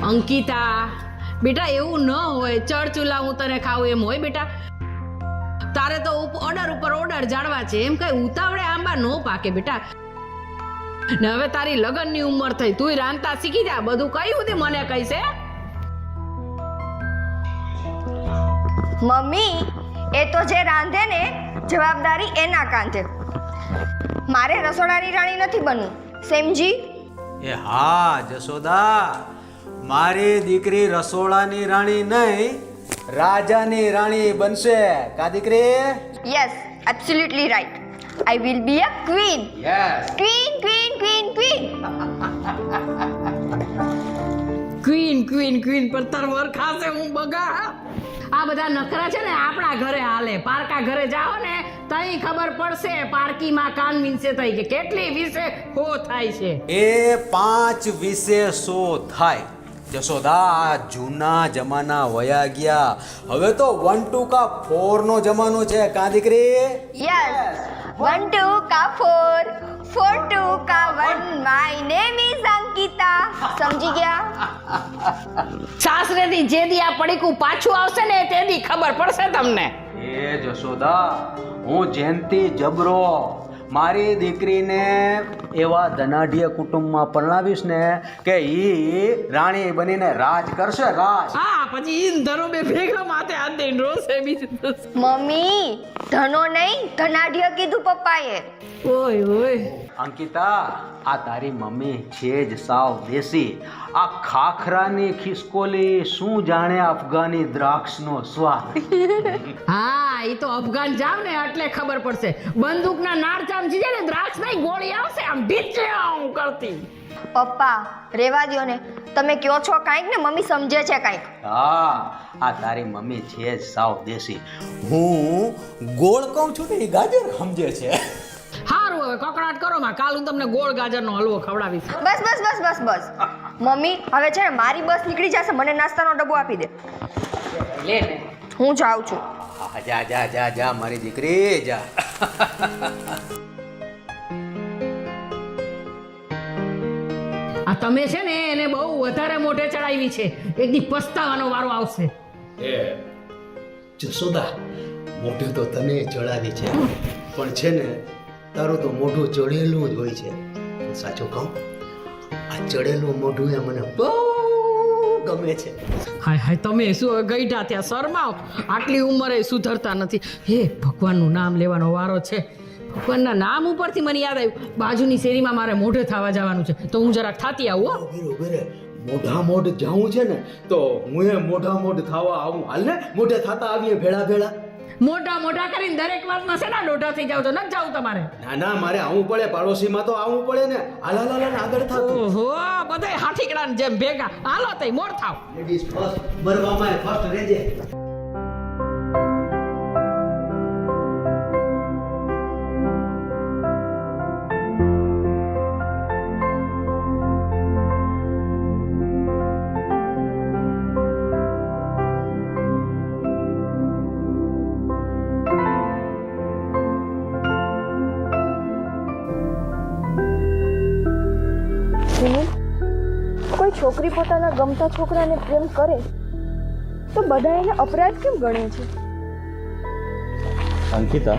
અંકિતા બેટા એવું ન હોય, ચડ ચૂલા હું તને ખાવું એમ હોય બેટા? તારે તો ઓર્ડર ઉપર ઓર્ડર જાણવા છે, એમ કઈ ઉતાવળે આંબા નો પાકે બેટા. ને હવે તારી લગ્નની ઉંમર થઈ, તુંય રાંધતા શીખી જા. બધું કયું તે મને કહીશે? મમ્મી, એ તો જે રાંધે ને જવાબદારી એના કાંધે. મારે રસોડાની રાણી નથી બનવું, સમજી? એ હા જશોદા, મારી દીકરી રસોડાની રાણી નહીં, રાજાની રાણી બનશે. કા દીકરી? Yes, absolutely right. I will be a queen. Yes. Queen queen queen queen. Queen queen queen પર તરવર ખાશે હું બગા. આ બધા નખરા છે ને આપણા ઘરે હાલે. પારકા ઘરે જાઓ ને તઈ ખબર પડશે પારકીમાં કાન વિનસે થઈ કે કેટલી વિશે હો થાય છે. એ 5 વિશે 100 થાય. જશોદા, આ જૂના જમાના વયા ગયા, હવે તો 1 2 કા 4 નો જમાનો છે. કા દીકરી? યસ, 1 2 કા 4, 4 2 કા 1. My name is Ankita. સમજી ગયા? સાસરેથી જે દી આ પડીકું પાછું આવશે ને તે દી ખબર પડશે તમને. એ જશોદા, હું જયંતી જબરો મારી દીકરીને એવા ધનાઢ્ય કુટુંબમાં પરણાવીશ ને કે ઈ રાણી બનીને રાજ કરશે. રાજ. હા, પછી ઈન ધરો બે ભેગા માથે હાથ દઈને રોશે બીજું. મમ્મી, ધનો નહીં ધનાઢ્ય કીધું પપ્પાએ. ઓય ઓય અંકિતા, આ તારી મમ્મી છે જ સાવ દેશી. આ ખાખરાની ખિસકોલી શું જાણે અફઘાની દ્રાક્ષનો સ્વાદ. હા, ઈ તો અફઘાન જાવ ને એટલે ખબર પડશે. બંદૂકના નાળ ચામચી છે ને દ્રાક્ષ નહીં ગોળી આવશે આમ ઢીચમ કરતી. પપ્પા, રેવા દ્યો ને. તમે કયો છો કાંઈક ને મમ્મી સમજે છે કાંઈક. હા, આ તારી મમ્મી છે જ સાવ દેશી. હું ગોળ કહું છું ને એ ગાજર સમજે છે. હારું, હવે કકડાટ કરો માં, કાલ હું તમને ગોળ ગાજરનો હલવો ખવડાવીશ. બસ બસ બસ બસ બસ. મમ્મી, હવે છે ને મારી બસ નીકળી જશે, મને નાસ્તાનો ડબ્બો આપી દે. લે ને. હું જાઉં છું. હા, જા જા જા જા મારી દીકરી જા. આ તમે છે ને એને બહુ વધારે મોઢે ચડાવી છે, એક દી પસ્તાવાનો વારો આવશે. એ જસોદા, મોઢું તો તને ચડાવી છે, પણ છે ને તારું તો મોઢું ચડેલું જ હોય છે. સાચું કહું, આ ચડેલું મોઢું એ મને બહુ ગમે છે. હાય હાય, તમે શું ગઈઢા ત્યાં શરમાવ? આટલી ઉંમરે સુધરતા નથી. હે ભગવાનનું નામ લેવાનો વારો છે. ભગવાનના નામ ઉપરથી મને યાદ આવ્યું, બાજુની શેરીમાં મારે મોઢે થવા જવાનું છે, તો હું જરાક થાતી આવું. હો ઉભેરે મોઢા મોઢ જાઉં છે ને તો હું એ મોઢા મોઢ થવા આવું. હાલ ને મોઢે થતા આવીએ ભેળા ભેળા. મોટા મોટા કરીને દરેક વાતમાં છે ને દોઢા થઈ જાવ તો ન જાવ તમારે. ના ના, મારે આવવું પડે, પાડોશીમાં તો આવવું પડે ને. હાલ હાલ હાલ આગળ થાતું. ઓહો, બધાય હાથીકડાની જેમ ભેગા. હાલો તઈ મોડ થાવ. લેડીઝ ફર્સ્ટ, મરવામાં ફર્સ્ટ રહેજે. કોઈ છોકરી પોતાના ગમતા છોકરાને પ્રેમ કરે તો બધા એને અપરાધ કેમ ગણે છે? અંકિતા,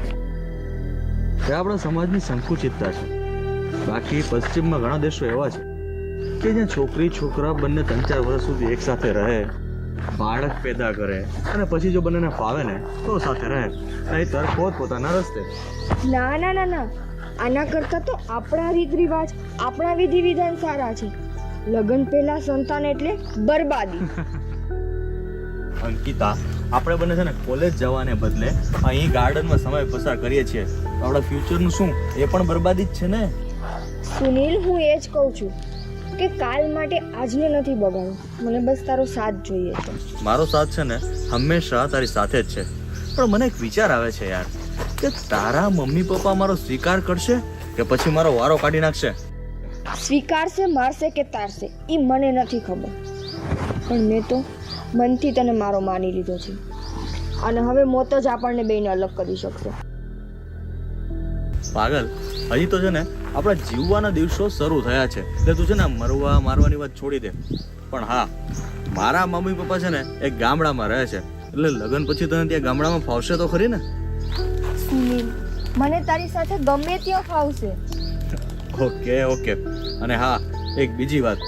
એ આપણા સમાજની સંકુચિતતા છે. બાકી પશ્ચિમમાં ઘણા દેશો એવા છે કે જ્યાં છોકરી છોકરા બંને 3-4 વર્ષ સુધી એકસાથે રહે, બાળક પેદા કરે અને પછી જો બંનેને ફાવે ને તો સાથે રહે, નહીંતર પોતપોતાના રસ્તે. ના ના ના ના, આના કરતાં તો આપણા રીત રિવાજ, આપણા વિધિ વિધાન સારા છે. લગ્ન પહેલા સંતાન એટલે બરબાદી. અંકિતા, આપણે બંને છે ને કોલેજ જવાને બદલે અહીં ગાર્ડનમાં સમય પસાર કરીએ છીએ, તો આપણા ફ્યુચરનું શું? એ પણ બરબાદી જ છે ને. સુનિલ, હું એ જ કહું છું કે કાલ માટે આજને નથી બગાડવું. મને બસ તારો સાથ જોઈએ છે. મારો સાથ છે ને હંમેશા તારી સાથે જ છે, પણ મને એક વિચાર આવે છે યાર, કે તારા મમ્મી પપ્પા મારો સ્વીકાર કરશે કે પછી મારો વારો કાઢી નાખશે? સ્વીકારશે, મારશે કે તારશે એ મને નથી ખબર, પણ મેં તો મનથી તને મારો માની લીધો છે, અને હવે મોત જ આપણને બેને અલગ કરી શકશે. પાગલ, હજી તો છે ને આપણા જીવવાના દિવસો શરૂ થયા છે, એટલે તું છે ને મરવા મારવાની વાત છોડી દે. પણ હા, મારા મમ્મી પપ્પા છે ને એક ગામડામાં રહે છે, એટલે લગ્ન પછી તને ત્યાં ગામડામાં ફાવશે તો ખરી ને? સુનિલ, મને તારી સાથે ગમે ત્યાં ફાવશે. Okay okay. અને હા, એક બીજી વાત,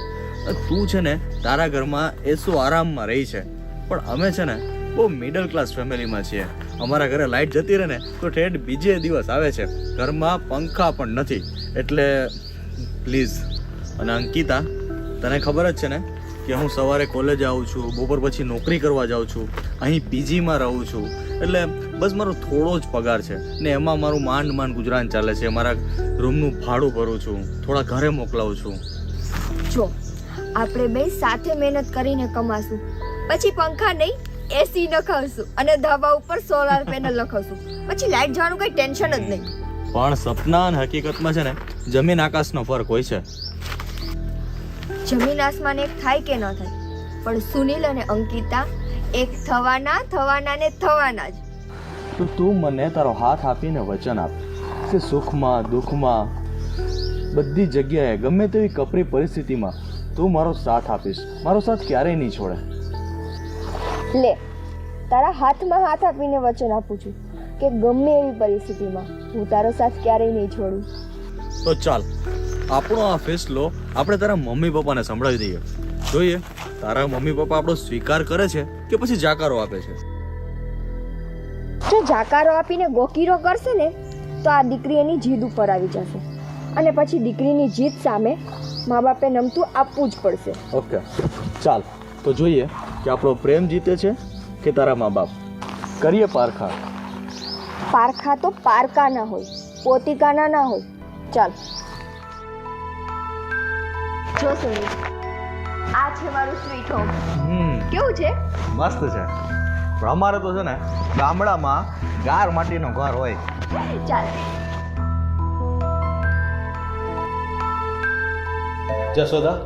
તું છે ને તારા ઘરમાં એસો આરામમાં રહી છે, પણ અમે છે ને બહુ મિડલ ક્લાસ ફેમિલીમાં છીએ. અમારા ઘરે લાઇટ જતી રહે ને તો ઠેઠ બીજે દિવસ આવે છે, ઘરમાં પંખા પણ નથી. એટલે પ્લીઝ. અને અંકિતા, તને ખબર જ છે ને કે હું સવારે કોલેજ આવું છું, બપોર પછી નોકરી કરવા જાઉં છું, અહીં પીજીમાં રહું છું, એટલે બસ મારો થોડો જ પગાર છે ને એમાં મારું માંડ ગુજરાન ચાલે છે. મારા રૂમનું ભાડું ભરું છું, થોડા ઘરે મોકલાવું છું. જો આપણે બે સાથે મહેનત કરીને કમાશું, પછી પંખા નહીં એસી નખાવશું અને ધાબા ઉપર સોલાર પેનલ લખાવશું, પછી લાઈટ જવાનું કઈ ટેન્શન જ નહીં. પણ સપના અને હકીકતમાં છે ને જમીન આકાશનો ફરક હોય છે. જમીન આસમાન એક થાય કે ન થાય, પણ સુનિલ અને અંકિતા એક થવાના ને થવાના જ. તો તું મને તારો હાથ આપીને વચન આપ કે સુખમાં દુઃખમાં બધી જગ્યાએ ગમે તેવી કપરી પરિસ્થિતિમાં તું મારો સાથ આપીશ, મારો સાથ ક્યારેય નહીં છોડે. લે, તારા હાથમાં હાથ આપીને વચન આપું છું કે ગમે એવી પરિસ્થિતિમાં હું તારો સાથ ક્યારેય નહીં છોડું. તો ચાલ, આપણો આ ફેસલો આપણે તારા મમ્મી પપ્પાને સંભળાવી દઈએ. જોઈએ તારા મમ્મી પપ્પા આપણો સ્વીકાર કરે છે કે પછી જાકારો આપે છે. જો જાકારો આપીને ગોકીરો કરશે ને તો આ દીકરી એની જીદ ઉપર આવી જશે, અને પછી દીકરીની જીદ સામે મા બાપે નમતું આપવું જ પડશે. ઓકે ચાલ, તો જોઈએ કે આપણો પ્રેમ જીતે છે કે તારા મા બાપ. કરીએ પારખા. પારખા તો પારકા ના હોય, પોતિકાના ના હોય. ચાલ. જો સુનિલ, આ છે મારું સ્વીટ હોમ. કેવું છે? મસ્ત છે. પણ અમારે તો છે ને ગામડામાં ગાર માટીનો ઘર હોય. ચાલ. જશોદા,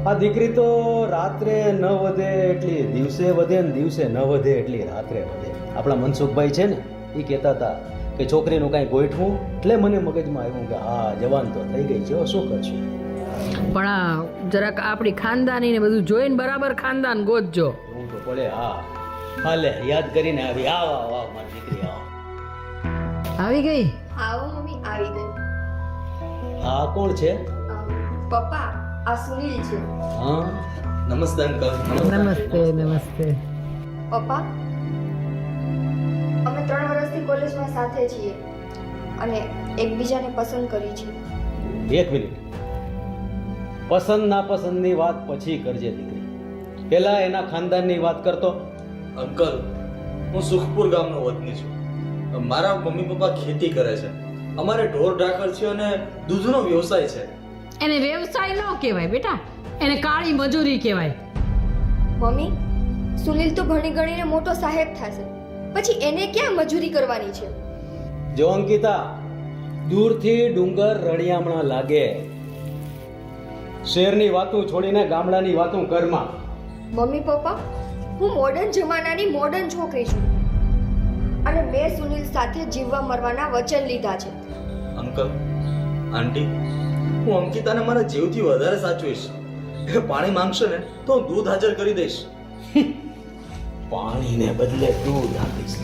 આ દીકરી તો રાત્રે ન વધે એટલી દિવસે વધે ને દિવસે ન વધે એટલી રાત્રે વધે. આપણા મનસુખભાઈ છે ને એ કહેતા હતા કે છોકરીનું કાંઈ ગોઠવું, એટલે મને મગજમાં આવ્યું કે હા જવાન તો થઈ ગઈ છે, શું કરશું. પણ આ જરાક આપણી ખાનદાની ને બધું જોઈને બરાબર ખાનદાન ગોતજો. હું તો પડે હા હાલે યાદ કરીને આવી. આવ આવ આવ મારી દીકરી આવ. આવી ગઈ? આવો મમ્મી, આવી ગઈ. આ કોણ છે? પપ્પા, આ સુનિલ છે. હા, નમસ્તે અંકલ. નમસ્તે નમસ્તે. પપ્પા, અમે 3 વર્ષથી કોલેજમાં સાથે છીએ અને એકબીજાને પસંદ કરી છે. એક મિનિટ, પસંદ ના પસંદની વાત પછી કરજે દીકરી, પેલા એના ખાનદાનની વાત કરતો. અંકલ, હું સુખપુર ગામનો વતની છું. મારા મમ્મી પપ્પા ખેતી કરે છે, અમારે ઢોર ઢાકર છે અને દૂધનો વ્યવસાય છે. એને વ્યવસાય ન કહેવાય બેટા, એને કાળી મજૂરી કહેવાય. મમ્મી, સુનિલ તો ભણી ગણીને મોટો સાહેબ થશે, પછી એને ક્યાં મજૂરી કરવાની છે? જો અંકિતા, દૂરથી ડુંગર રળિયામણા લાગે, શહેરની વાતું છોડીને ગામડાની વાતું કરમાં. મમ્મી પપ્પા, હું મોડર્ન જમાનાની મોડર્ન છોકરી છું અને મેં સુનિલ સાથે જીવવા મરવાના વચન લીધા છે. અંકલ, આંટી, હું અંકિતાને મારા જીવથી વધારે સાચવીશ. એ પાણી માંગશે ને તો હું દૂધ હાજર કરી દઈશ. પાણીને બદલે દૂધ આપીશ.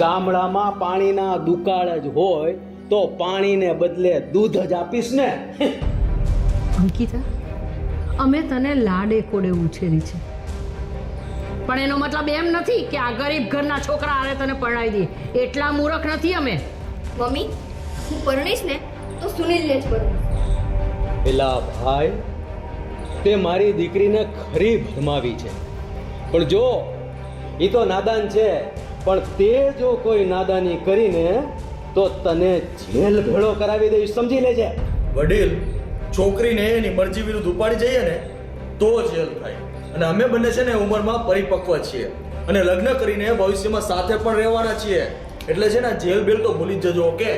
ગામડામાં પાણીના દુકાળ જ હોય તો પાણીને બદલે દૂધ જ આપીશ ને. અંકિતા, અમે તને લાડે કોડે ઉછેરી છે, પણ એનો મતલબ એમ નથી કે આ ગરીબ ઘરના છોકરા આને તને પરણાવી દઈએ. એટલા મૂર્ખ નથી અમે. મમ્મી, હું પરણીશ ને તો સુનિલને જ પરણીશ. પેલા ભાઈ, તે મારી દીકરીને ખરી ભરમાવી છે, પણ જો એ તો નાદાન છે, પણ તે જો કોઈ નાદાની કરીને તો તને જેલ ભેળો કરાવી દઈશ, સમજી લેજે. વડીલ, છોકરીને એની મરજી વિરુદ્ધ ઉપાડી જઈએ ને તો જેલ થાય. અને અમે બંને છે ને ઉંમરમાં પરિપક્વ છીએ અને લગ્ન કરીને ભવિષ્યમાં સાથે પણ રહેવાના છીએ. એટલે છે ને જેલ બેલ તો ભૂલી જ જજો. ઓકે?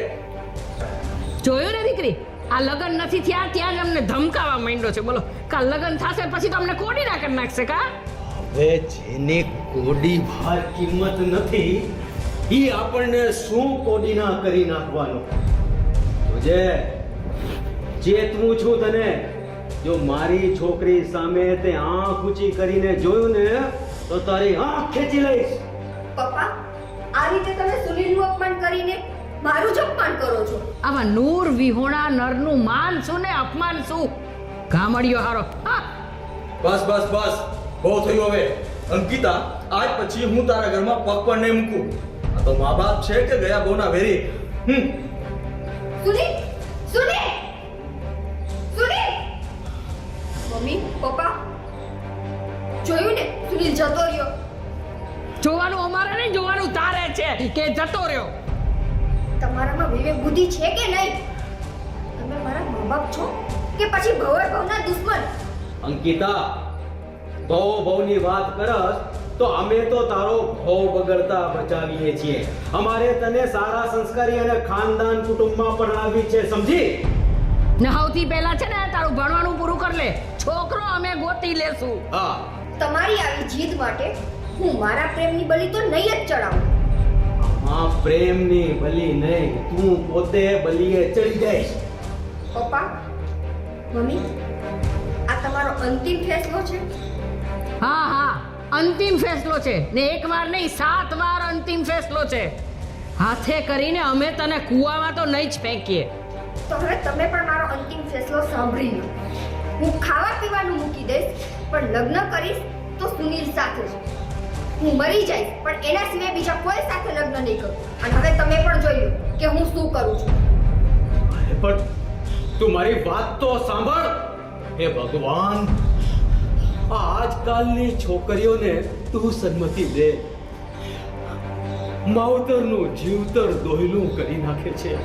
જોયું ને દીકરી, આ લગ્ન નથી થયા ત્યાં જ અમને ધમકાવા માંડ્યો છે. બોલો, કા લગ્ન થશે પછી તો અમને કોડી ના કરી નાખશે કા? હવે જેની કોડી ભાર કિંમત નથી, એ આપણને શું કોડીના કરી નાખવાનું. જોજે, ચેતવું છું તને, જો મારી છોકરી સામે તે આંખ ઊંચી કરીને જોયું ને તો તારી આંખ ખેંચી લઈશ. પપ્પા, આ રીતે તમે સુનિલનું અપમાન કરીને મારું જ અપમાન કરો છો. આમાં નૂર વિહોણા નરનું માન શું ને અપમાન શું? ગામડિયો હારો. હા, બસ બસ બસ, બહુ થયું હવે. અંકિતા, આજ પછી હું તારા ઘરમાં પગ પણ નહીં મૂકું. આ તો મા બાપ છે કે ગયા બહુના વેરી. સુનિલ, સુનિલ, સુનિલ! મમ્મી, પપ્પા, જોયું ને, સુનિલ જતો રહ્યો. જોવાનું અમારે નહીં, જોવાનું તારે છે કે જતો રહ્યો. તમારામાં વિવેક બુદ્ધિ છે કે નહીં? તમે મારા મા બાપ છો કે પછી ભવે ભવના દુશ્મન? અંકિતા, ભવની વાત કરસ તો અમે તો તારો ભવ બગડતા બચાવીએ છીએ. અમારે તને સારા સંસ્કારી અને ખાનદાન કુટુંબમાં પરણાવી છે, સમજી? ને સૌથી પહેલા છે ને તારું ભણવાનું પૂરું કર લે. છોકરો અમે ગોતી લેશું. હા, તમારી આવી જીદ માટે હું મારા પ્રેમની બલિ તો નહીં જ ચડાવું. આ પ્રેમની બલી નહીં, તું પોતે બલીએ ચડી જઈશ. પપ્પા, મમ્મી, આ તમારો અંતિમ ફેસલો છે? હા હા, અંતિમ ફેસલો છે ને એક વાર નહીં 7 વાર અંતિમ ફેસલો છે. હાથે કરીને અમે તને કૂવામાં તો નહીં જ ફેંકીએ. તો હવે તમે પણ મારો અંતિમ ફેસલો સાંભળી લો. હું ખાવા પીવાનું મૂકી દઈશ, પણ લગ્ન કરીશ તો સુનિલ સાથે જ. હું મરી જઈશ પણ એના સિવાય બીજા કોઈ સાથે લગ્ન નહીં કરું. અને હવે તમે પણ જોઈ લો કે હું શું કરું છું. પણ તું મારી વાત તો સાંભળ. હે ભગવાન, આ આજકાલની છોકરીઓને તું સન્મતિ દે. માવતરનું જીવતર દોયલું કરી નાખે છે.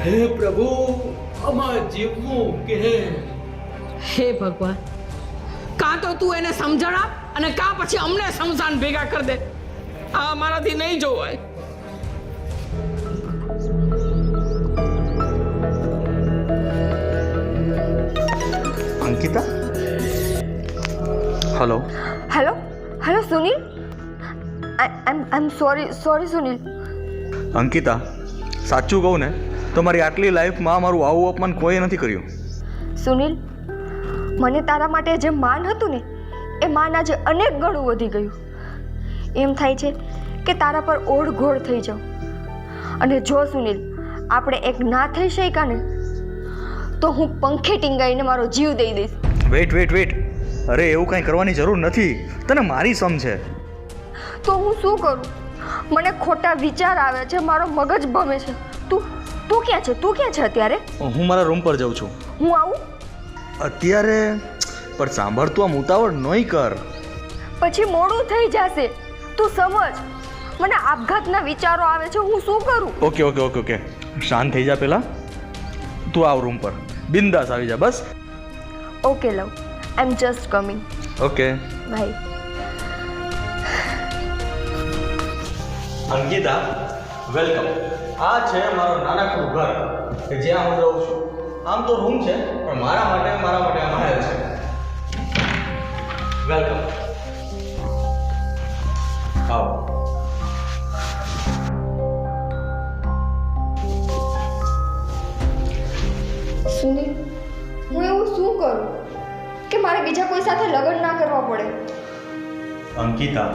હે પ્રભુ, આમાં જીવવું કે? હે ભગવાન, કાં તો તું એને સમજણ આપ અને કાં પછી અમને સમસાન ભેગા કરી દે. આ મારાથી નહીં જોવાય. Ankita, hello. Hello, hello Sunil. I am sorry Sunil. Ankita, સાચું કહું ને તો મારી આટલી લાઈફમાં મારું આવું અપમાન કોઈએ નથી કર્યું. સુનિલ, મને તારા માટે જે માન હતું ને એ માન આજે અનેક ગણું વધી ગયું. એમ થાય છે કે તારા પર ઓળઘોળ થઈ જાઉં. અને જો સુનિલ આપણે એક ના થઈ શક્યા ને તો હું પંખે ટીંગાઈને મારો જીવ દઈ દઈશ. વેટ, અરે એવું કાંઈ કરવાની જરૂર નથી. તને મારી સમ છે. તો હું શું કરું? મને ખોટા વિચાર આવે છે, મારો મગજ ભમે છે. તું ક્યાં છે? તું ક્યાં છે અત્યારે? હું મારા રૂમ પર જાઉં છું. હું આવું? અત્યારે પણ સાંભળ, તું આમ ઉતાવળ નહીં કર. પછી મોડું થઈ જશે. તું સમજ, મને આપઘાતના વિચારો આવે છે. હું શું કરું? ઓકે, શાંત થઈ જા. પહેલા તું આવ રૂમ પર, બિંદાસ આવી જા. બસ. Okay love, I am just coming. Okay bye. Ankita, welcome. આ છે મારું નાનકડું ઘર કે જ્યાં હું રહું છું. આમ તો રૂમ છે પણ મારા માટે આ મહેલ છે. વેલકમ. આવો. સુનિલ, હું એવું શું કરું કે મારે બીજા કોઈ સાથે લગ્ન ના કરવા પડે? અંકિતા,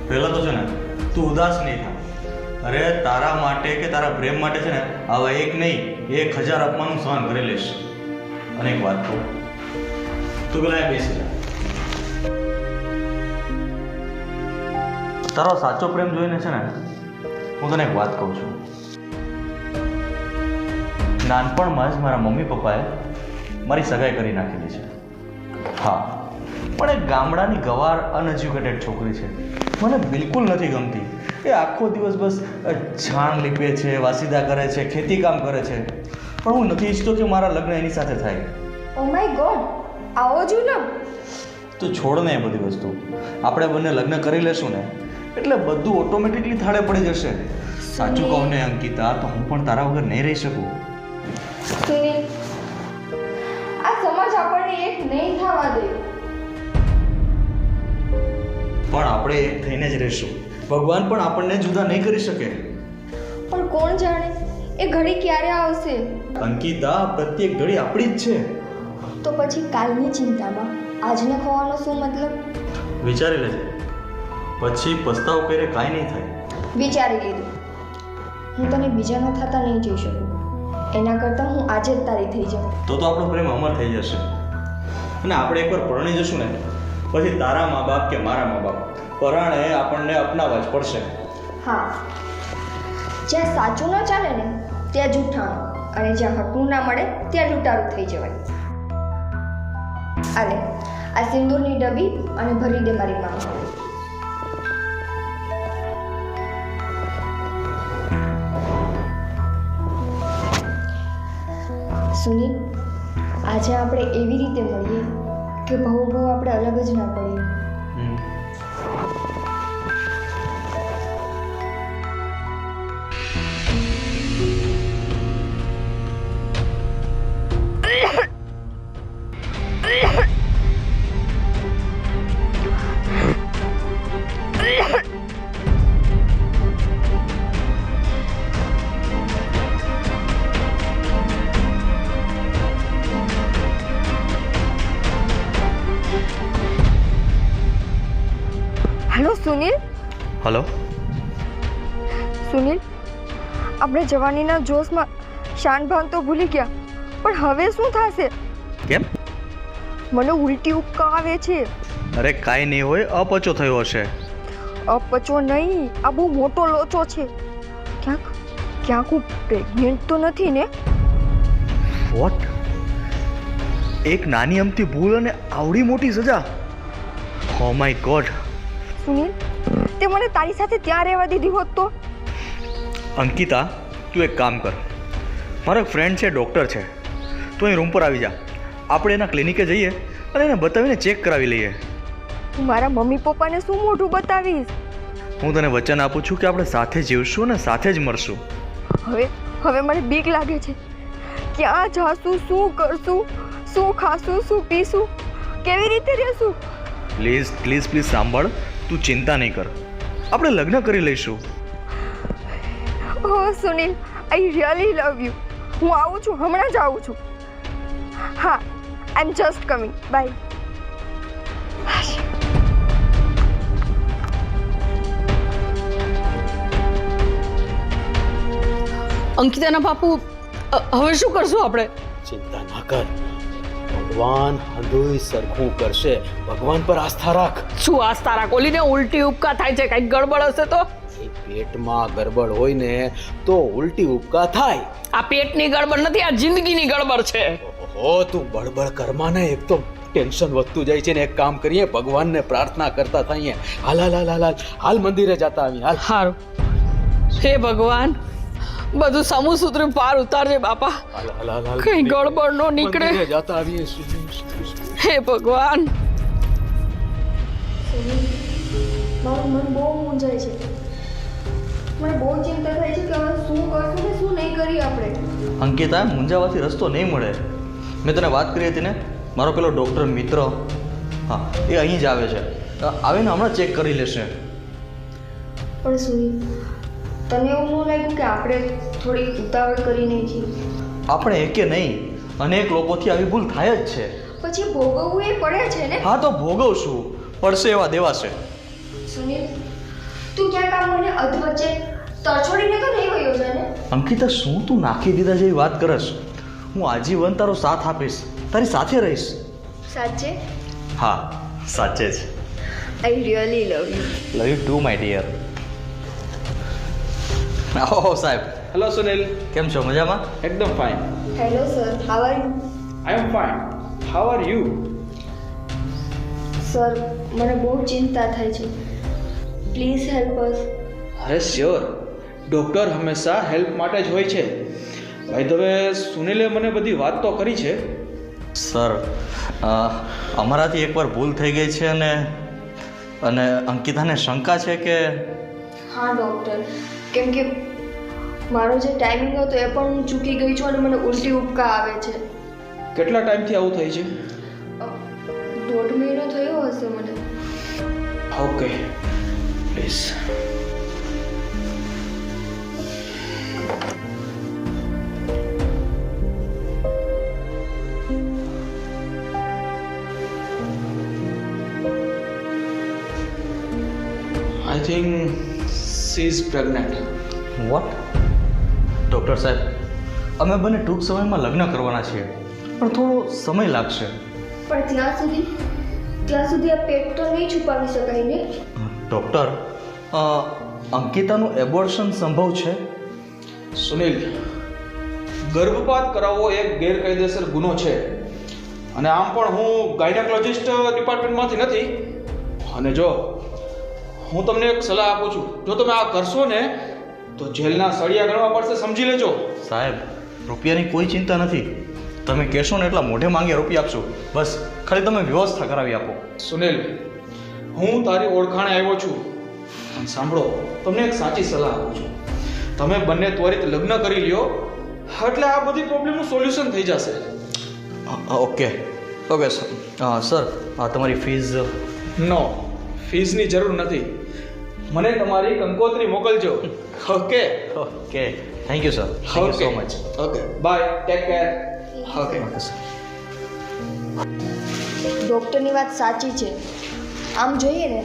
પહેલાં તો છે ને તું ઉદાસ નહીં થા. અરે તારા માટે કે તારા પ્રેમ માટે છે ને આવા એક નહીં 1000 અપમાન સહન કરી લઈશ. અને એક વાત કહું, તું પેલા બેસી જા. તારો સાચો પ્રેમ જોઈને છે ને હું તને એક વાત કહું છું. નાનપણમાં જ મારા મમ્મી પપ્પાએ મારી સગાઈ કરી નાખેલી છે. હા, પણ એક ગામડાની ગવાર અનએજ્યુકેટેડ છોકરી છે. મને બિલકુલ નથી ગમતી. એ આખો દિવસ બસ છાણ લીપે છે, વાસીદા કરે છે, ખેતી કામ કરે છે. પણ હું નથી ઈચ્છતો કે મારા લગ્ન એની સાથે થાય. ઓ માય ગોડ, આવો જુલમ. તો છોડ ને એ બધી વસ્તુ. આપણે બંને લગ્ન કરી લેશું ને એટલે બધું ઓટોમેટિકલી થાળે પડી જશે. સાચું કહું ને અંકિતા, તો હું પણ તારા વગર નહીં રહી શકું. સુનિલ, આ સમાજ આપણને એક નહીં થવા દે. પણ આપણે એક થઈને જ રહીશું. ભગવાન પણ આપણને જુદા નહીં કરી શકે. પણ કોણ જાણે એ ઘડી ક્યારે આવશે? અંકિતા, પ્રત્યેક ઘડી આપણી જ છે. તો પછી કાલની ચિંતામાં આજને ખોવાનો શું મતલબ? વિચારી લેજે, પછી પસ્તાવો કરે કાંઈ નહીં થાય. વિચારી લીધું. હું તને બીજાના થતા નહીં જોઈ શકું. એના કરતાં હું આજે જ તારી થઈ જાઉં. તો આપણો પ્રેમ અમર થઈ જશે. અને આપણે એકવાર પરણી જશું ને, પછી તારા મા બાપ કે મારા મા બાપ પરાણે આપણને અપનાવવા જ પડશે. હા, જ્યાં સાચું ન ચાલે ને ત્યાં જૂઠાણું, અને જ્યાં હકનું ના મળે ત્યાં લૂંટારું થઈ જવાય. અરે આ સિંદૂરની ડબ્બી અને ભરી દે મારી માં. સુનિલ, આજે આપણે એવી રીતે મળીએ કે ભવ આપણે અલગ જ ના પડીએ. હેલો સુનિલ. હલો. સુનિલ, આપણે જવાનીના જોશમાં શાનભાન તો ભૂલી ગયા, પણ હવે શું થશે? કેમ? મને ઉલટી ઉપકા આવે છે. અરે કાંઈ નહીં હોય, અપચો થયો હશે. અપચો નહીં, આ બહુ મોટો લોચો છે. ક્યાંક હું પ્રેગ્નેન્ટ તો નથી ને? વોટ? એક નાની અમથી ભૂલ અને આવડી મોટી સજા? Oh my God. સુનિલ, તે મને તારી સાથે ત્યાં રહેવા દીધી હોત તો? અંકિતા, તું એક કામ કર. મારો એક ફ્રેન્ડ છે, ડૉક્ટર છે. તું અહીં રૂમ પર આવી જા. આપણે એના ક્લિનિકે જઈએ અને એને બતાવીને ચેક કરાવી લઈએ. હું મારા મમ્મી પપ્પાને શું મોઢું બતાવીશ? હું તને વચન આપું છું કે આપણે સાથે જીવશું અને સાથે જ મરશું. હવે મને બીક લાગે છે. ક્યાં જાશું, શું કરશું, શું ખાશું, શું પીશું, કેવી રીતે રહેશું? પ્લીઝ પ્લીઝ પ્લીઝ સાંભળ, તું ચિંતા નહીં કર. આપણે લગ્ન કરી લઈશું. Oh Sunil, I really love you. હું આવું છું, હમણાં જ આવું છું. હા, I am just coming. Bye. અંકિતાના બાપુ, હવે શું કરશું આપણે? ચિંતા ના કર, ભગવાન હંધુય સરખું કરશે. ભગવાન પર આસ્થા રાખ. શું આસ્થા રાખ? ઓલીને ઉલટી ઉપકા થાય છે, કંઈક ગડબડ હશે તો? એ પેટમાં ગડબડ હોય ને તો ઉલટી ઉપકા થાય. આ પેટની ગડબડ નથી, આ જિંદગીની ગડબડ છે. ઓહો, તું બળબડ કરમાં ને, એક તો ટેન્શન વધતું જાય છે ને. એક કામ કરીએ, ભગવાનને પ્રાર્થના કરતા થઈએ. હાલ હાલ હાલ હાલ હાલ મંદિરે જતા આવીએ. હાલ. હારું. હે ભગવાન, બધું સમૂહ સૂત્ર પાર ઉતારજે બાપા. હાલ હાલ હાલ હાલ. કઈ ગડબડ નો નીકળે. મંદિરે જતા આવીએ. હે ભગવાન. મારું મન બહુ મૂંઝાય છે. મને બહુ ચિંતા થાય છે કે હવે શું કરશું ને શું નહીં કરીએ આપણે. અંકિતા, મૂંઝાવાથી રસ્તો નહીં મળે. મેં તને વાત કરી હતી ને, મારો પેલો ડૉક્ટર મિત્ર, હા, એ અહીં જ આવે છે. આવીને હમણાં ચેક કરી લેશે. પણ સુનિલ, તને એવું ન લાગ્યું કે આપણે થોડી ઉતાવળ કરીને છીએ? આપણે એકે નહીં, અનેક લોકોથી આવી ભૂલ થાય જ છે. પછી ભોગવવું એ પડે છે ને? હા, તો ભોગવશું. પડશે એવા દેવાશે. સુનિલ, તું ક્યાંક આ મને અધવચ્ચે તરછોડીને તો નહીં વયો જાય ને? અંકિતા, શું તું નાખી દીધા જેવી વાત કરસ? હું આજીવન તારો સાથ આપીશ, તારી સાથે રહીશ. સાચે? હા, સાચે જ. I really love you. Love you too my dear. ઓહો સાહેબ. હેલો સુનિલ, કેમ છો? મજામાં? એકદમ fine. Hello sir, how are you? I am fine. How are you? Sir, મને બહુ ચિંતા થાય છે. Please help us. અરે શ્યોર, ડૉક્ટર હંમેશા હેલ્પ માટે જ હોય છે. ભાઈ હવે સુનિલે મને બધી વાત તો કરી છે. સર, અમારાથી એકવાર ભૂલ થઈ ગઈ છે અને અંકિતાને શંકા છે કે... હા ડૉક્ટર, કેમ કે મારો જે ટાઈમિંગ હતો એ પણ હું ચૂકી ગઈ છું અને મને ઉલટી ઉપકા આવે છે. કેટલા ટાઈમથી આવું થાય છે? 1.5 મહિનો થયો હશે મને. Okay, please. I think she is pregnant. What? Doctor સાહેબ, અમે બંને ટૂંક સમયમાં લગ્ન કરવાના છીએ, પણ થોડો સમય લાગશે. પણ ત્યાં સુધી આ પેટ તો નહીં છુપાવી શકાય ને. ડૉક્ટર, અંકિતાનું એબોર્શન સંભવ છે? સુનિલ, ગર્ભપાત કરાવવો એક ગેરકાયદેસર ગુનો છે, અને આમ પણ હું ગાયનેકોલોજિસ્ટ ડિપાર્ટમેન્ટમાંથી નથી. અને જો હું તમને એક સલાહ આપું છું, જો તમે આ કરશો ને તો જેલના સળિયા ગણવા પડશે, સમજી લેજો. સાહેબ, રૂપિયાની કોઈ ચિંતા નથી. તમે કહેશો ને એટલા મોઢે માંગે રૂપિયા આપશો. બસ ખાલી તમે વ્યવસ્થા કરાવી આપો. સુનિલ, હું તારી ઓળખાણે આવ્યો છું. અને સાંભળો, તમને એક સાચી સલાહ આપું છું. તમે બંને ત્વરિત લગ્ન કરી લ્યો એટલે આ બધી પ્રોબ્લેમનું સોલ્યુશન થઈ જશે. ઓકે ઓકે સર, તમારી ફીઝ? નો, ફીસની જરૂર નથી. મને તમારી કંકોત્રી મોકલજો. Okay okay, thank you sir, thank you so much. Okay, bye, take care. Okay okay sir. ડૉક્ટરની વાત સાચી છે. આમ જોઈએ ને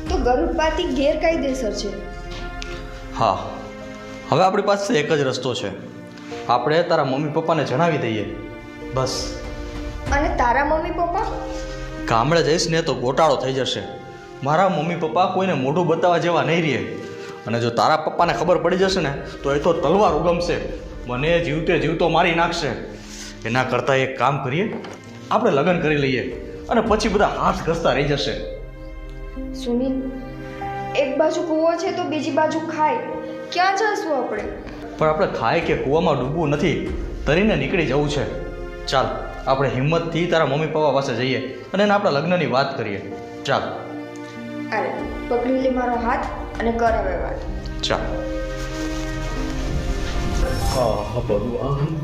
તો ગર્ભપાતી ગેરકાયદેસર છે. હા, હવે આપણી પાસે એક જ રસ્તો છે. આપણે તારા મમ્મી પપ્પાને જણાવી દઈએ, બસ. અને તારા મમ્મી પપ્પા? ગામડે જઈશ ને તો ગોટાળો થઈ જશે. મારા મમ્મી પપ્પા કોઈને મોઢું બતાવવા જેવા નહીં રહે. અને જો તારા પપ્પાને ખબર પડી જશે ને તો એ તો તલવાર ઉગમશે, મને જીવતો મારી નાખશે. એના કરતાં એક કામ કરીએ, આપણે લગ્ન કરી લઈએ અને પછી બધા હાથ ઘસતા રહી જશે. સુનિલ, એક બાજુ કૂવો છે તો બીજી બાજુ ખાય, ક્યાં જઈશું આપણે? પણ આપણે ખાય કે કૂવામાં ડૂબવું નથી, તરીને નીકળી જવું છે. ચાલ, આપણે હિંમતથી તારા મમ્મી પપ્પા પાસે જઈએ અને એને આપણા લગ્નની વાત કરીએ. ચાલ. અરે, પકડી લે મારો હાથ અને કર હવે વાત. ચાલ. ભગવાન,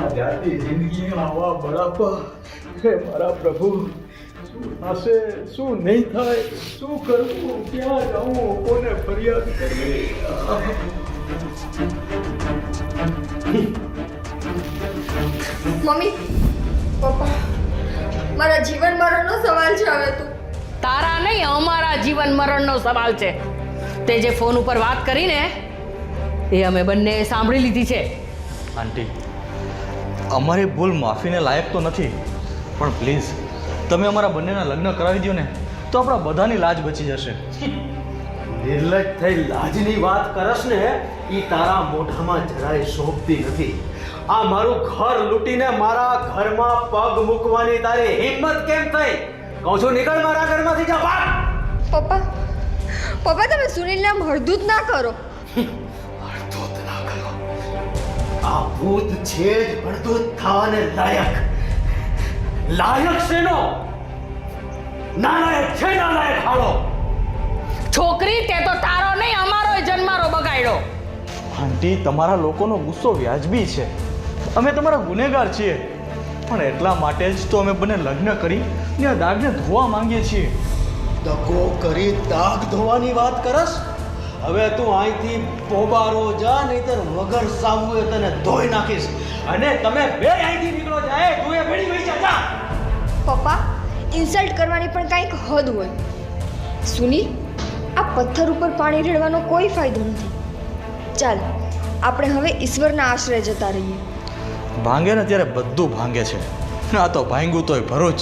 આ જાતી જિંદગી આવા બળાપા, હે મારા પ્રભુ, શું થશે, શું નહીં થાય, શું કરવું, ક્યાં જાઉં, કોને ફરિયાદ કરવી? મમ્મી પપ્પા, મારા જીવન મરણનો સવાલ છે હવે તો. તારા નહીં, અમારા જીવન મરણનો સવાલ છે. તે જે ફોન ઉપર વાત કરીને એ અમે બંને સાંભળી લીધી છે. આંટી, અમારી ભૂલ માફીને લાયક તો નથી, પણ પ્લીઝ તમે અમારા બંનેના લગ્ન કરાવી દો ને તો આપણા બધાની લાજ બચી જશે. નિર્લજ થઈ લાજની વાત કરસ ને, એ તારા મોઢામાં જરાય શોભતી નથી. આ મારું ઘર લૂંટીને મારા ઘરમાં પગ મૂકવાની તારી હિંમત કેમ થઈ? કહું છું, નીકળ મારા ઘરમાંથી, જા ભાગ. પપ્પા, તમે સુનિલને આમ હળદૂત ના કરો. હળદૂત ના કરો. આ ભૂત છે જ હળદૂત થવાને લાયક. લાયક શેનો? નાલાયક છે, નાલાયક હાલો. છોકરી, તે તો તારો નહીં, અમારો જન્મારો બગાડ્યો. આંટી, તમારા લોકોનો ગુસ્સો વ્યાજબી છે. અમે તમારા ગુનેગાર છીએ, પણ એટલા માટે જ તો અમે બંને લગ્ન કરી ને આ દાગને ધોવા માંગીએ છીએ. દગો કરી દાગ ધોવાની વાત કરસ? હવે તું અહીંથી પોબારો જા, નહીતર વગર સાવું તને ધોઈ નાખીશ. અને તમે બે અહીંથી નીકળો, જાય તું એ બેડી વહી જા. પપ્પા, ઇન્સલ્ટ કરવાની પણ કાંઈક હદ હોય. સુનિલ, આ પથ્થર ઉપર પાણી રેડવાનો કોઈ ફાયદો નથી. ચાલ, આપણે હવે ઈશ્વરના આશ્રય જતા રહીએ. ભાંગે ને ત્યારે બધું ભાંગે છે. આ તો ભાંગ્યું તોય ભરૂચ.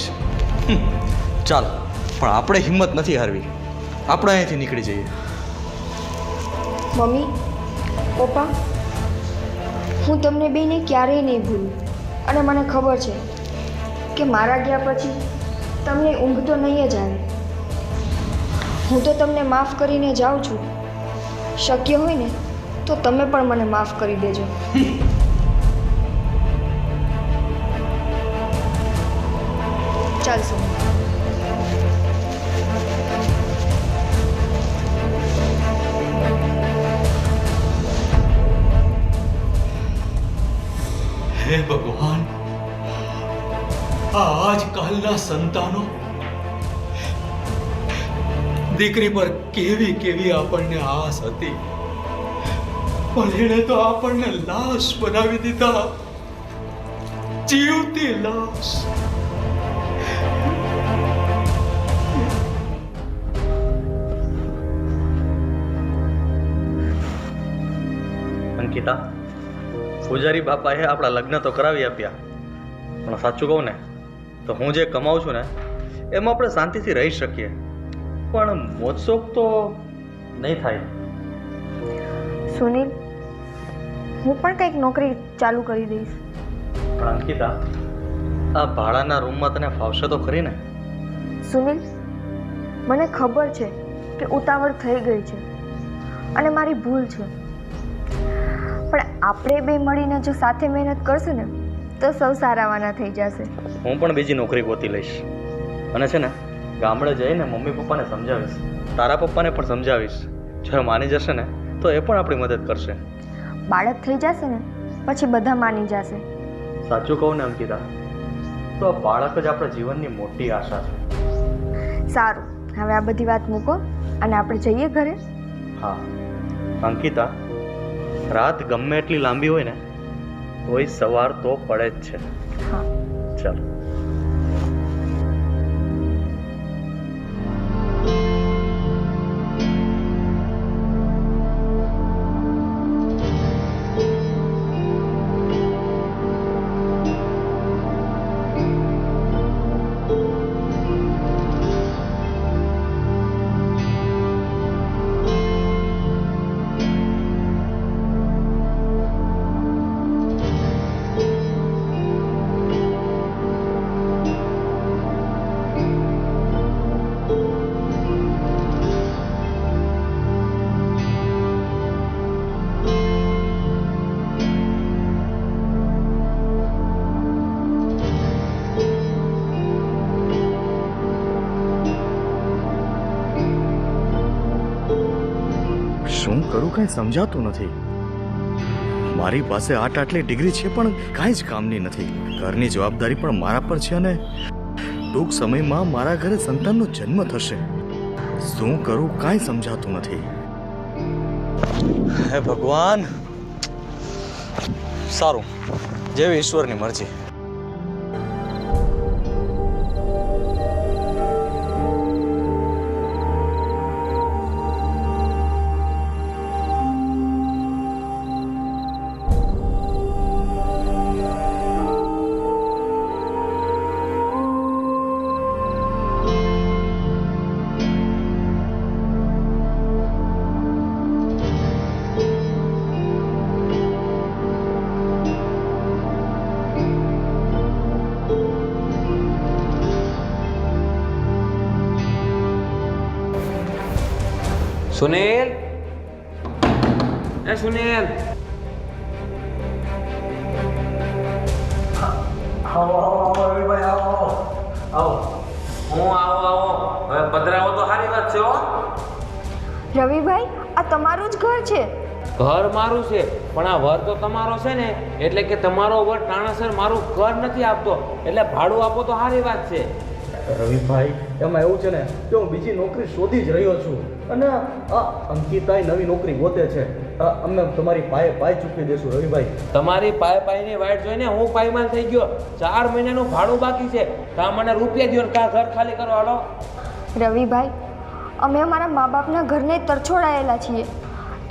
ચાલ, પણ આપણે હિંમત નથી હારવી. આપણે અહીંથી નીકળી જઈએ. મમ્મી પપ્પા, હું તમને બેને ક્યારેય નહીં ભૂલું. અને મને ખબર છે કે મારા ગયા પછી તમને ઊંઘ તો નહીં જ આવે. હું તો તમને માફ કરીને જાઉં છું. શક્ય હોય ને તો તમે પણ મને માફ કરી દેજો. ચાલશે. હે ભગવાન, આજકાલના સંતાનો દીકરી પર કેવી કેવી આપણને આસ હતી, પણ એણે તો આપણને લાશ બનાવી દીધા, જીવતી લાશ. અંકિતા, પૂજારી બાપાએ આપણા લગ્ન તો કરાવી આપ્યા, પણ સાચું કહું ને તો હું જે કમાઉં છું ને એમાં આપણે શાંતિથી રહી શકીએ, પણ મોજશોખ તો નહીં થાય. સુનિલ, હું પણ કંઈક નોકરી ચાલુ કરી દઈશ. પણ અંકિતા, આ ભાડાના રૂમમાં તને ફાવશે તો ખરી ને? સુનિલ, મને ખબર છે કે ઉતાવળ થઈ ગઈ છે અને મારી ભૂલ છે, પણ આપણે બે મળીને જો સાથે મહેનત કરશું ને તો સૌ સારાવાના થઈ જશે. હું પણ બીજી નોકરી ગોતી લઈશ અને છે ને ગામડે જઈને મમ્મી પપ્પાને સમજાવીશ, તારા પપ્પાને પણ સમજાવીશ. જો માની જશે ને તો એ પણ આપણી મદદ કરશે. બાળક થઈ જશે ને પછી બધા માની જશે. સાચું કહું ને અંકિતા, તો આ બાળક જ આપણા જીવનની મોટી આશા છે. સારું, હવે આ બધી વાત મૂકો અને આપણે જઈએ ઘરે. હા અંકિતા, રાત ગમે એટલી લાંબી હોય ને તોય સવાર તો પડે જ છે. હા, ચાલો. શું કરું કાંઈ સમજાતું નથી. મારી પાસે આટલી ડિગ્રી છે પણ કાંઈ જ કામની નથી. ઘરની જવાબદારી પણ મારા પર છે અને ટૂંક સમયમાં મારા ઘરે સંતાનનો જન્મ થશે. શું કરું કાંઈ સમજાતું નથી. હે ભગવાન, સારું, જેવી ઈશ્વરની મરજી. સુનિલ, એ સુનિલ, હવે પધરાવો તો સારી વાત છે. રવિભાઈ, આ તમારું જ ઘર છે. ઘર મારું છે પણ આ વર તો તમારો છે ને, એટલે કે તમારો વર ટાણાસર મારું ઘર નથી આપતો, એટલે ભાડું આપો તો સારી વાત છે. રવિભાઈ, એમાં એવું છે ને કે હું બીજી નોકરી શોધી જ રહ્યો છું અને આ અંકિતાએ નવી નોકરી ગોતે છે. અમે તમારી પાય ચૂકવી દેશું રવિભાઈ. તમારી પાયની વાઈટ જોઈને હું પાયમાલ થઈ ગયો. 4 મહિનાનું ભાડું બાકી છે. કા મને રૂપિયા દ્યો ને કા ઘર ખાલી કરો. હાલો રવિભાઈ, અમે અમારા મા બાપના ઘરને તરછોડાયેલા છીએ.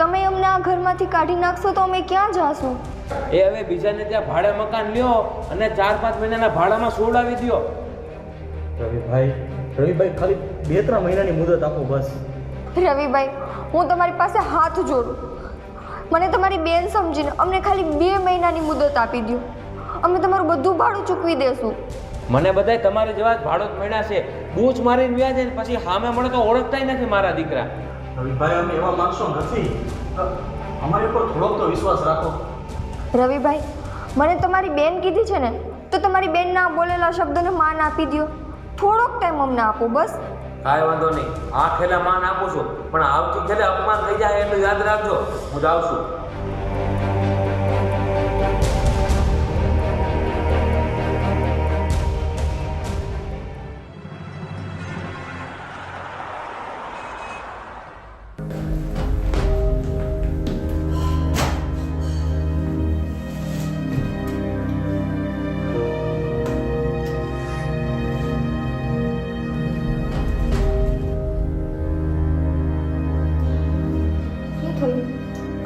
તમે અમને આ ઘરમાંથી કાઢી નાખશો તો અમે ક્યાં જાશું? એ હવે બીજાને ત્યાં ભાડે મકાન લ્યો અને 4-5 મહિનાના ભાડામાં સોડાવી દ્યો. રવિભાઈ ખાલી 2-3 મહિનાની મુદત આપો બસ. રવિભાઈ, હું તમારી પાસે હાથ જોડું, મને તમારી બેન સમજીને અમને ખાલી 2 મહિનાની મુદત આપી દો. અમે તમારું બધું ભાડું ચૂકવી દેશું. મને બધાય તમારી જેવા જ ભાડો જ મળ્યા છે. બૂચ મારીને વ્યા જાય ને પછી સામે મને તો ઓળખતાય નથી મારા દીકરા. રવિભાઈ, અમે એવા માણસો નથી. અમારી પર થોડોક તો વિશ્વાસ રાખો. રવિભાઈ, મને તમારી બેન કીધી છે ને, તો તમારી બેનના બોલેલા શબ્દોને માન આપી દો. થોડોક ટાઈમ અમને આપો બસ. કાંઈ વાંધો નહીં, આ ખેલે માન આપું છું, પણ આવતી ખેલે અપમાન થઈ જાય એટલું યાદ રાખજો. હું જાઉં છું.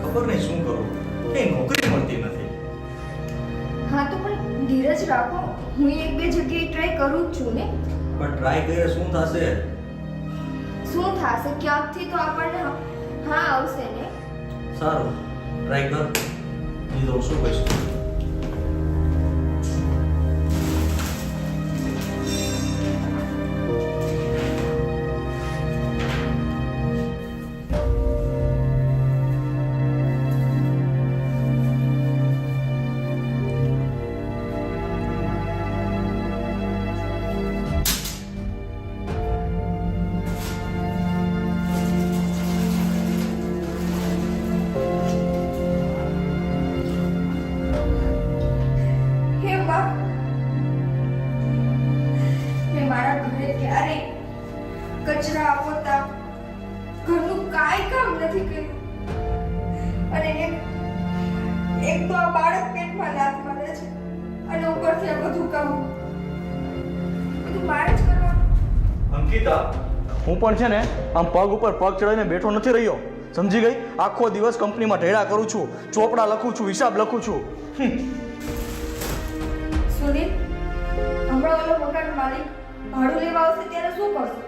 ખબર નહીં શું કરું. કઈ રાખો, હું એક બે જગ્યાએ ટ્રાય કરું જ છું ને. પણ ટ્રાય કરીએ શું થશે? શું થશે? ક્યાંકથી તો આપણને હા આવશે ને. સારું, ટ્રાય કર. બીજું હું શું કહીશ? હે બા, મેં મારા ઘરે ક્યારેય કચરા પોતા ઘરનું કાંઈ કામ નથી કર્યું, અને એક તો આ બાળક પેટમાં લાત મારે છે અને ઉપરથી આ બધું કામ મારે જ કરવાનું. અંકિતા, હું પણ છે ને આમ પગ ઉપર પગ ચડાવીને બેઠો નથી રહ્યો, સમજી ગઈ? આખો દિવસ કંપનીમાં ઢેડા કરું છું, ચોપડા લખું છું, હિસાબ લખું છું. સુનિલ, હમણાં ઓલો મકાન માલિક ભાડું લેવા આવશે ત્યારે શું કરશો?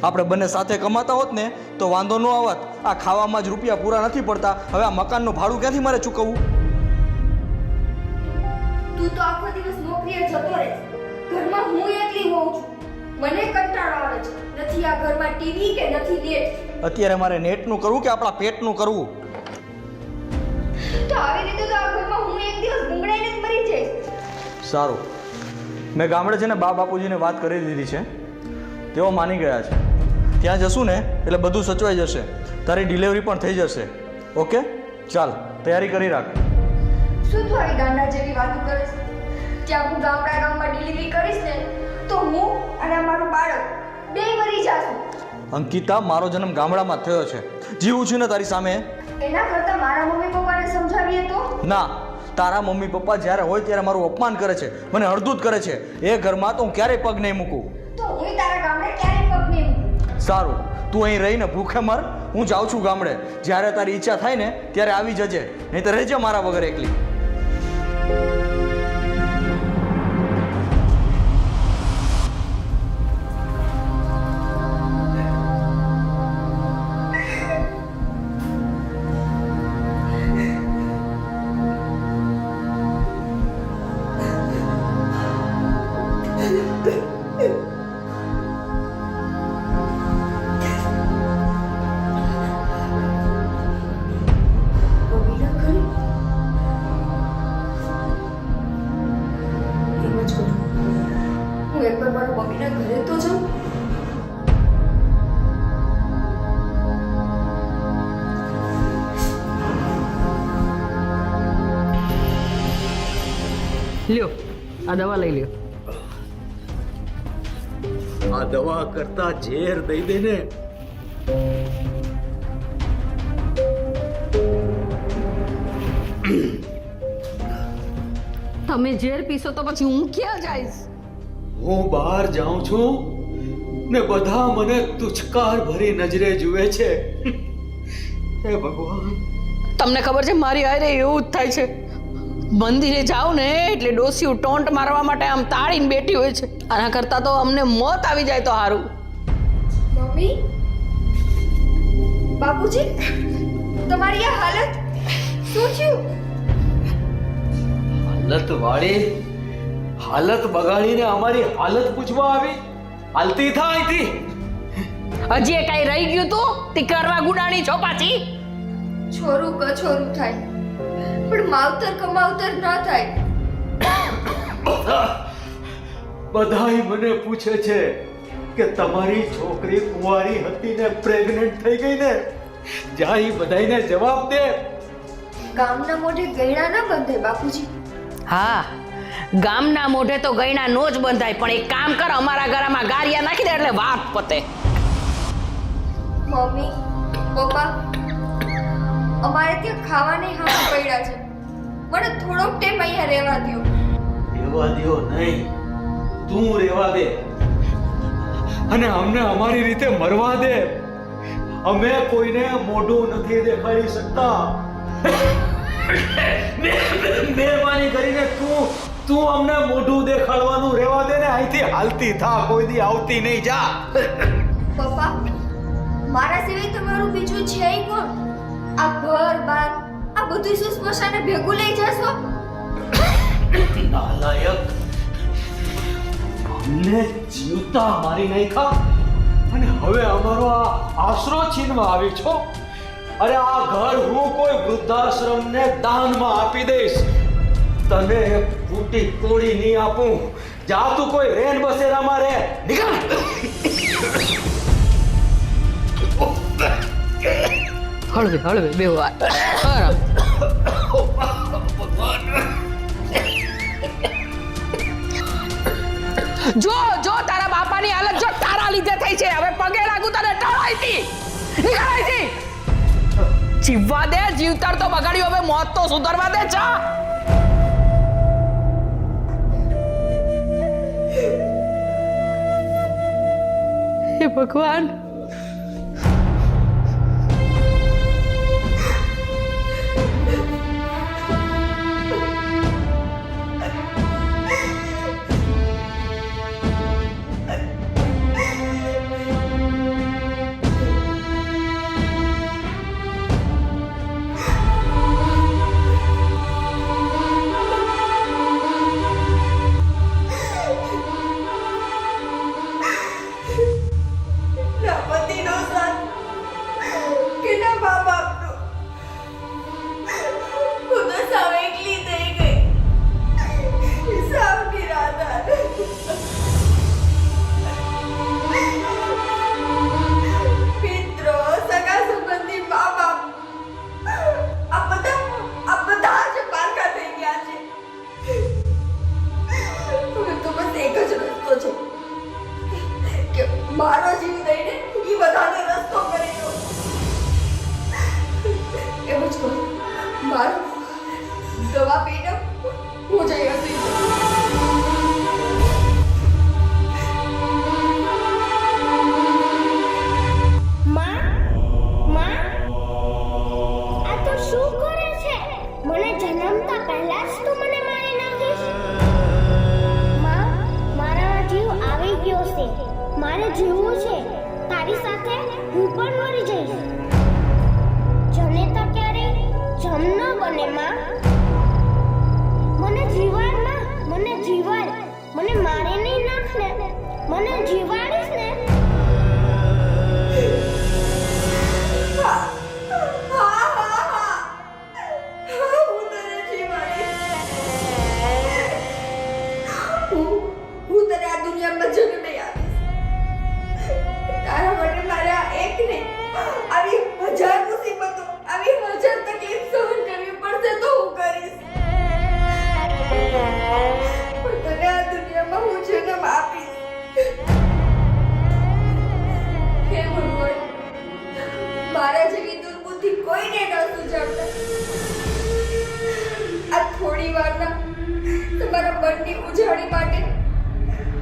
આપણે બંને સાથે કમાતા હોત ને તો વાંધો ન આવત. આ ખાવામાં જ રૂપિયા પૂરા નથી પડતા, હવે આ મકાનનું ભાડું ક્યાંથી મારે ચૂકવવું? તું તો આખો દિવસ નોકરીએ જતો રહે છે, ઘરમાં હું એકલી હોઉં છું, મને કંટાળો આવે છે. નથી આ ઘરમાં ટીવી કે નથી નેટ. અત્યારે મારે નેટનું કરવું કે આપણા પેટનું કરવું? તો આવી રીતે તો આ ઘરમાં હું એક દિવસ ગુંગળાઈને જ મરી જઈશ. સારું, મેં ગામડે છે ને બા બાપુજીને વાત કરી દીધી છે, તેઓ માની ગયા છે. ત્યાં જશું ને એટલે બધું સચવાઈ જશે, તારી ડિલિવરી પણ થઈ જશે. ઓકે, ચાલ તૈયારી કરી રાખ. શું તું આવી ગાંડા જેવી વાતો કરે છે? ત્યાં હું ગામમાં ડિલિવરી કરીશ ને તો હું અને મારું બાળક બે મરી જાશું. અંકિતા, મારો જન્મ ગામડામાં થયો છે, જીવું છું ને તારી સામે. એના કરતાં મારા મમ્મી પપ્પાને સમજાવીએ તો? ના, તારા મમ્મી પપ્પા જ્યારે હોય ત્યારે મારું અપમાન કરે છે, મને હળદૂત કરે છે. એ ઘરમાં તો હું ક્યારેય પગ નહીં મૂકું. તો હું તારા ગામડે ક્યારેય પગ નહીં મૂકું. સારું, તું અહીં રહીને ભૂખે મર, હું જાઉં છું ગામડે. જ્યારે તારી ઈચ્છા થાય ને ત્યારે આવી જજે, નહીં તો રહેજે મારા વગર એકલી. હું એકવાર મારા મમ્મીના ઘરે તો જાઉં. લ્યો, આ દવા લઈ લ્યો. આ દવા કરતા ઝેર દઈ દે ને. તમે ઝેર પીશો તો પછી હું ક્યાં જઈશ? હું બહાર જાઉં છું ને બધા મને તુચકાર ભરી નજરે જુએ છે. હે ભગવાન, તમને ખબર છે મારી હારે એવું જ થાય છે. મંદિરે જાવ ને એટલે ડોસીયું ટોન્ટ મારવા માટે આમ તાળીને બેઠી હોય છે. આના કરતાં તો અમને મોત આવી જાય તો સારું. મમ્મી, બાપુજી, તમારી આ હાલત શું થયું? હાલત વાળી હાલત બગાડીને અમારી હાલત પૂછવા આવી? હાલતી થા અહીંથી. હજી એ કાંઈ રહી ગયું તું? તે કરવા ગુડાણી છો પાછી? છોરું કછોરું થાય પણ માવતર કમાવતર ના થાય. બધાય મને પૂછે છે કે તમારી છોકરી કુંવારી હતી ને પ્રેગ્નન્ટ થઈ ગઈ ને. જાય બધાયને જવાબ દે. ગામના મોઢે ગયણા ના બંધાય બાપુજી. હા, ગામના મોઢે તો ગયણા નો જ બંધાય, પણ એક કામ કર, અમારા ઘરમાં ગારિયા નાખી દે એટલે વાત પતે. મમ્મી, પપ્પા, અમારે ત્યાં ખાવાને હાથ પડ્યા છે, મને થોડોક ટાઈમ અહીંયા રહેવા દ્યો. રહેવા દ્યો નહીં, તું રહેવા દે અને અમને અમારી રીતે મરવા દે. અમે કોઈને મોઢું નથી દેખાડી શકતા. મહેરબાની કરીને તું તું અમને મોઢું દેખાડવાનું રહેવા દે ને, અહીંથી હાલતી થા, કોઈ દી આવતી નહીં, જા. પપ્પા મારા સિવાય તમારું બીજું છે કોણ? આ ઘર બાર આ બધું શું સ્મશાને ભેગું લઈ જશો? નાલાયક, અમને જીવતા મારી નાખ્યા અને હવે અમારો આ આશરો છીનવા આવી છો. અરે આ ઘર હું કોઈ વૃદ્ધાશ્રમને દાનમાં આપી દઈશ, તને ફૂટી તોડી નહીં આપું. જા તું કોઈ રેન બસેરામાં રહે, નીકળ. હળવે હળવે બેહો આરામ. જો જો તારા બાપાની હાલત જો તારા લીધે થઈ છે. હવે પગે લાગુ તને ટળાઈતી નીકળાઈતી. જીવવા દે, જીવતર તો બગાડ્યું, હવે મોત તો સુધરવા દે. જા હે ભગવાન. મારો જીવ દઈને એ બધાને રસ્તો કરી દો. એવું જ કહું, મારો દવા પીને હું જઈ હતી. આ તો શું કરે છે? મને જન્મતા પહેલા જ તું મને મારી નાખીશ? માં, મારા જીવ આવી ગયો છે. મારે જીવવું છે. તારી સાથે હું પણ મરી જઈશ. જનેતા ક્યારેય જમ ન બને માં. મને જીવાડ માં, મને જીવાડ. મને મારે નહીં નાખ ને, મને જીવાડીશ ને. હું તને આ દુનિયામાં જન્મ નહીં આપીશ. તારા માટે મારે આ એક નહીં, આવી 1000 મુસીબતો, આવી 1000 તકલીફ સહન કરવી પડશે તો હું કરીશ. પણ તને આ દુનિયામાં હું જન્મ આપીશ. હે ભગવાન, મારા જેવી દુર્બુદ્ધિ કોઈને ન સુજાવતા. આ થોડી વારના તમારા મનની ઉજાણી માટે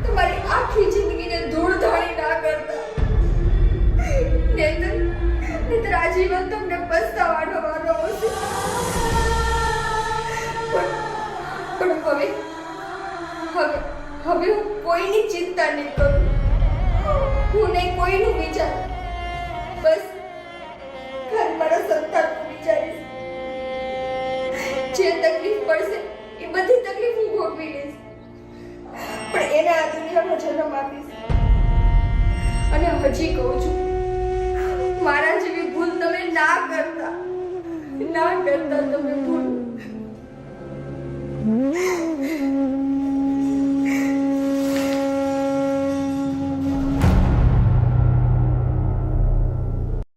તમારી આખી જિંદગીને ધૂળ ધાણી ના કરતા. નહીંતર આજીવન તમને પસ્તાવાનો વારો આવશે. પણ હવે હું કોઈની ચિંતા નહીં કરું. હું નહીં કોઈનું વિચાર, બસ ઘર મારા સંતાનનું વિચારીશ. જે તકલીફ પડશે એ બધી તકલીફ હું ભોગવી લઈશ, પણ એને આ દુનિયામાં જન્મ આપીશ. અને હજી કહું છું, મારા જેવી ભૂલ તમે ના કરતા તમે